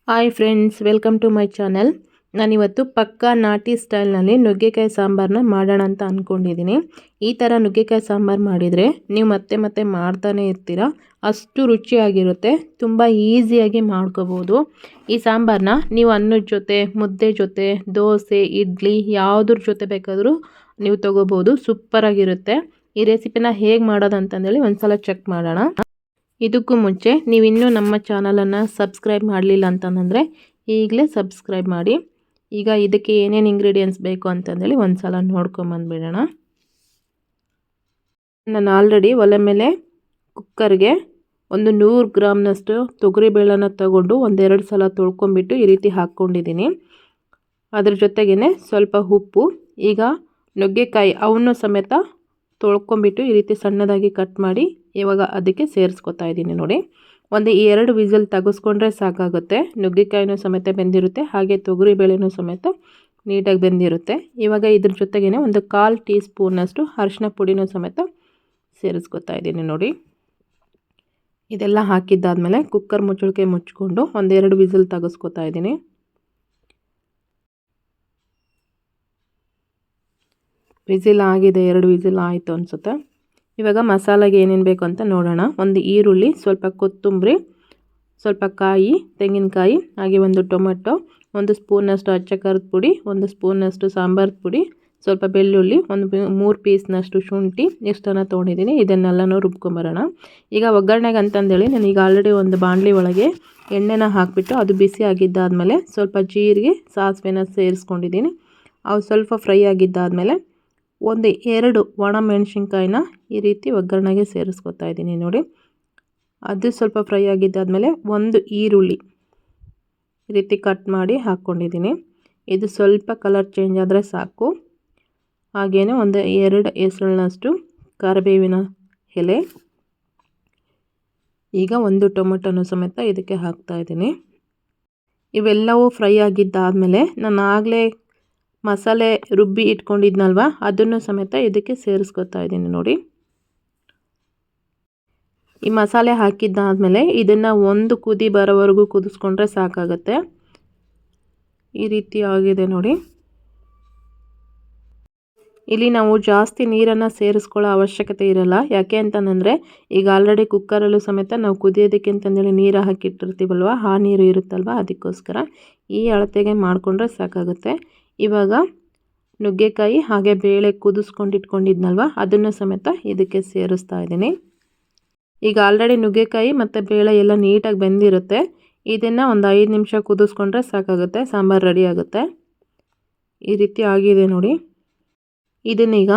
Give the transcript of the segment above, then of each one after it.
Hi friends, welcome to my channel. ನಾನಿವತ್ತು ಪಕ್ಕಾ ನಾಟಿ ಸ್ಟೈಲ್ನಲ್ಲಿ ನುಗ್ಗೆಕಾಯಿ ಸಾಂಬಾರನ್ನ ಮಾಡೋಣ ಅಂತ ಅಂದ್ಕೊಂಡಿದ್ದೀನಿ. ಈ ಥರ ನುಗ್ಗೆಕಾಯಿ ಸಾಂಬಾರು ಮಾಡಿದರೆ ನೀವು ಮತ್ತೆ ಮತ್ತೆ ಮಾಡ್ತಾನೆ ಇರ್ತೀರ. ಅಷ್ಟು ರುಚಿಯಾಗಿರುತ್ತೆ. ತುಂಬ ಈಸಿಯಾಗಿ ಮಾಡ್ಕೋಬೋದು. ಈ ಸಾಂಬಾರನ್ನ ನೀವು ಅನ್ನದ ಜೊತೆ, ಮುದ್ದೆ ಜೊತೆ, ದೋಸೆ, ಇಡ್ಲಿ ಯಾವುದ್ರ ಜೊತೆ ಬೇಕಾದರೂ ನೀವು ತೊಗೋಬೋದು. ಸೂಪರಾಗಿರುತ್ತೆ. ಈ ರೆಸಿಪಿನ ಹೇಗೆ ಮಾಡೋದು ಅಂತಂದೇಳಿ ಒಂದ್ಸಲ ಚೆಕ್ ಮಾಡೋಣ. ಇದಕ್ಕೂ ಮುಂಚೆ ನೀವಿನ್ನೂ ನಮ್ಮ ಚಾನಲನ್ನು ಸಬ್ಸ್ಕ್ರೈಬ್ ಮಾಡಲಿಲ್ಲ ಅಂತಂದರೆ ಈಗಲೇ ಸಬ್ಸ್ಕ್ರೈಬ್ ಮಾಡಿ. ಈಗ ಇದಕ್ಕೆ ಏನೇನು ಇಂಗ್ರೀಡಿಯೆಂಟ್ಸ್ ಬೇಕು ಅಂತಂದೇಳಿ ಒಂದು ಸಲ ನೋಡ್ಕೊಂಬಂದುಬಿಡೋಣ. ನಾನು ಆಲ್ರೆಡಿ ಒಲೆ ಮೇಲೆ ಕುಕ್ಕರ್ಗೆ ಒಂದು 100 ಗ್ರಾಮ್ನಷ್ಟು ತೊಗರಿಬೇಳೆನ ತಗೊಂಡು ಒಂದೆರಡು ಸಲ ತೊಳ್ಕೊಂಬಿಟ್ಟು ಈ ರೀತಿ ಹಾಕ್ಕೊಂಡಿದ್ದೀನಿ. ಅದ್ರ ಜೊತೆಗೇ ಸ್ವಲ್ಪ ಉಪ್ಪು. ಈಗ ನುಗ್ಗೆಕಾಯಿ ಅವನ್ನು ಸಮೇತ ತೊಳ್ಕೊಂಬಿಟ್ಟು ಈ ರೀತಿ ಸಣ್ಣದಾಗಿ ಕಟ್ ಮಾಡಿ ಇವಾಗ ಅದಕ್ಕೆ ಸೇರಿಸ್ಕೊತಾ ಇದ್ದೀನಿ. ನೋಡಿ, ಒಂದು 2 ವಿಸಿಲ್ ತೆಗೆಸ್ಕೊಂಡ್ರೆ ಸಾಕಾಗುತ್ತೆ. ನುಗ್ಗೆಕಾಯಿನೂ ಸಮೇತ ಬೆಂದಿರುತ್ತೆ, ಹಾಗೆ ತೊಗರಿಬೇಳೆನೂ ಸಮೇತ ನೀಟಾಗಿ ಬೆಂದಿರುತ್ತೆ. ಇವಾಗ ಇದ್ರ ಜೊತೆಗೇ ಒಂದು 1/4 ಟೀ ಸ್ಪೂನಷ್ಟು ಅರಿಶಿನ ಪುಡಿನೂ ಸಮೇತ ಸೇರಿಸ್ಕೊತಾ ಇದ್ದೀನಿ. ನೋಡಿ, ಇದೆಲ್ಲ ಹಾಕಿದ್ದಾದಮೇಲೆ ಕುಕ್ಕರ್ ಮುಚ್ಚಳಿಕೆ ಮುಚ್ಕೊಂಡು 1-2 ವಿಸಿಲ್ ತೆಗೆಸ್ಕೊತಾ ಇದ್ದೀನಿ. ವಿಸಿಲ್ ಆಗಿದೆ, 2 ವಿಸಿಲ್ ಆಯಿತು ಅನಿಸುತ್ತೆ. ಇವಾಗ ಮಸಾಲೆಗೆ ಏನೇನು ಬೇಕು ಅಂತ ನೋಡೋಣ. ಒಂದು ಈರುಳ್ಳಿ, ಸ್ವಲ್ಪ ಕೊತ್ತಂಬರಿ, ಸ್ವಲ್ಪ ಕಾಯಿ, ತೆಂಗಿನಕಾಯಿ, ಹಾಗೆ ಒಂದು ಟೊಮೆಟೊ, 1 ಸ್ಪೂನಷ್ಟು ಅಚ್ಚ ಖಾರದ ಪುಡಿ, 1 ಸ್ಪೂನಷ್ಟು ಸಾಂಬಾರು ಪುಡಿ, ಸ್ವಲ್ಪ ಬೆಳ್ಳುಳ್ಳಿ, ಒಂದು 3 ಪೀಸ್ನಷ್ಟು ಶುಂಠಿ, ಇಷ್ಟನ್ನು ತೊಗೊಂಡಿದ್ದೀನಿ. ಇದನ್ನೆಲ್ಲನೂ ರುಬ್ಕೊಂಬರೋಣ. ಈಗ ಒಗ್ಗರಣೆಗೆ ಅಂತಂದೇಳಿ ನಾನು ಈಗ ಆಲ್ರೆಡಿ ಒಂದು ಬಾಣಲಿ ಒಳಗೆ ಎಣ್ಣೆನ ಹಾಕಿಬಿಟ್ಟು ಅದು ಬಿಸಿ ಆಗಿದ್ದಾದಮೇಲೆ ಸ್ವಲ್ಪ ಜೀರಿಗೆ, ಸಾಸಿವೆನ ಸೇರಿಸ್ಕೊಂಡಿದ್ದೀನಿ. ಅವು ಸ್ವಲ್ಪ ಫ್ರೈ ಆಗಿದ್ದಾದಮೇಲೆ 1-2 ಒಣಮೆಣಸಿನ್ಕಾಯಿನ ಈ ರೀತಿ ಒಗ್ಗರಣೆಗೆ ಸೇರಿಸ್ಕೊತಾ ಇದ್ದೀನಿ. ನೋಡಿ, ಅದು ಸ್ವಲ್ಪ ಫ್ರೈ ಆಗಿದ್ದಾದಮೇಲೆ 1 ಈರುಳ್ಳಿ ಈ ರೀತಿ ಕಟ್ ಮಾಡಿ ಹಾಕ್ಕೊಂಡಿದ್ದೀನಿ. ಇದು ಸ್ವಲ್ಪ ಕಲರ್ ಚೇಂಜ್ ಆದರೆ ಸಾಕು. ಹಾಗೆಯೇ 2 ಹೆಸರಿನಷ್ಟು ಕರಿಬೇವಿನ ಎಲೆ. ಈಗ 1 ಟೊಮೆಟೊನೂ ಸಮೇತ ಇದಕ್ಕೆ ಹಾಕ್ತಾ ಇದ್ದೀನಿ. ಇವೆಲ್ಲವೂ ಫ್ರೈ ಆಗಿದ್ದಾದಮೇಲೆ ನಾನು ಆಗಲೇ ಮಸಾಲೆ ರುಬ್ಬಿ ಇಟ್ಕೊಂಡಿದ್ನಲ್ವ, ಅದನ್ನು ಸಮೇತ ಇದಕ್ಕೆ ಸೇರಿಸ್ಕೊತಾ ಇದ್ದೀನಿ. ನೋಡಿ, ಈ ಮಸಾಲೆ ಹಾಕಿದ್ದಾದಮೇಲೆ ಇದನ್ನು 1 ಕುದಿ ಬರೋವರೆಗೂ ಕುದಿಸ್ಕೊಂಡ್ರೆ ಸಾಕಾಗುತ್ತೆ. ಈ ರೀತಿ ಆಗಿದೆ ನೋಡಿ. ಇಲ್ಲಿ ನಾವು ಜಾಸ್ತಿ ನೀರನ್ನು ಸೇರಿಸ್ಕೊಳ್ಳೋ ಅವಶ್ಯಕತೆ ಇರಲ್ಲ. ಯಾಕೆ ಅಂತಂದರೆ ಈಗ ಆಲ್ರೆಡಿ ಕುಕ್ಕರಲ್ಲೂ ಸಮೇತ ನಾವು ಕುದಿಯೋದಕ್ಕೆ ಅಂತಂದೇಳಿ ನೀರು ಹಾಕಿಟ್ಟಿರ್ತೀವಲ್ವ, ಆ ನೀರು ಇರುತ್ತಲ್ವ, ಅದಕ್ಕೋಸ್ಕರ ಈ ಅಳತೆಗೆ ಮಾಡಿಕೊಂಡ್ರೆ ಸಾಕಾಗುತ್ತೆ. ಇವಾಗ ನುಗ್ಗೆಕಾಯಿ ಹಾಗೆ ಬೇಳೆ ಕುದಿಸ್ಕೊಂಡಿಟ್ಕೊಂಡಿದ್ನಲ್ವ, ಅದನ್ನು ಸಮೇತ ಇದಕ್ಕೆ ಸೇರಿಸ್ತಾ ಇದ್ದೀನಿ. ಈಗ ಆಲ್ರೆಡಿ ನುಗ್ಗೆಕಾಯಿ ಮತ್ತು ಬೇಳೆ ಎಲ್ಲ ನೀಟಾಗಿ ಬೆಂದಿರುತ್ತೆ. ಇದನ್ನು ಒಂದು 5 ನಿಮಿಷ ಕುದಿಸ್ಕೊಂಡ್ರೆ ಸಾಕಾಗುತ್ತೆ, ಸಾಂಬಾರು ರೆಡಿ ಆಗುತ್ತೆ. ಈ ರೀತಿ ಆಗಿದೆ ನೋಡಿ. ಇದನ್ನೀಗ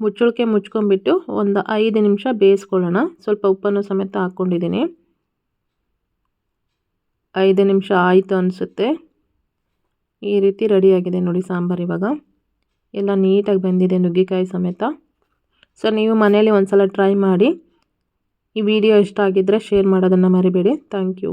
ಮುಚ್ಚಳಿಕೆ ಮುಚ್ಕೊಂಡ್ಬಿಟ್ಟು ಒಂದು 5 ನಿಮಿಷ ಬೇಯಿಸ್ಕೊಳ್ಳೋಣ. ಸ್ವಲ್ಪ ಉಪ್ಪನ್ನು ಸಮೇತ ಹಾಕ್ಕೊಂಡಿದ್ದೀನಿ. 5 ನಿಮಿಷ ಆಯಿತು ಅನಿಸುತ್ತೆ. ಈ ರೀತಿ ರೆಡಿಯಾಗಿದೆ ನೋಡಿ ಸಾಂಬಾರು. ಇವಾಗ ಎಲ್ಲ ನೀಟಾಗಿ ಬೆಂದಿದೆ ನುಗ್ಗೆಕಾಯಿ ಸಮೇತ. ಸೊ ನೀವು ಮನೇಲಿ ಒಂದು ಸಲ ಟ್ರೈ ಮಾಡಿ. ಈ ವಿಡಿಯೋ ಇಷ್ಟ ಆಗಿದ್ದರೆ ಶೇರ್ ಮಾಡೋದನ್ನು ಮರಿಬೇಡಿ. Thank you.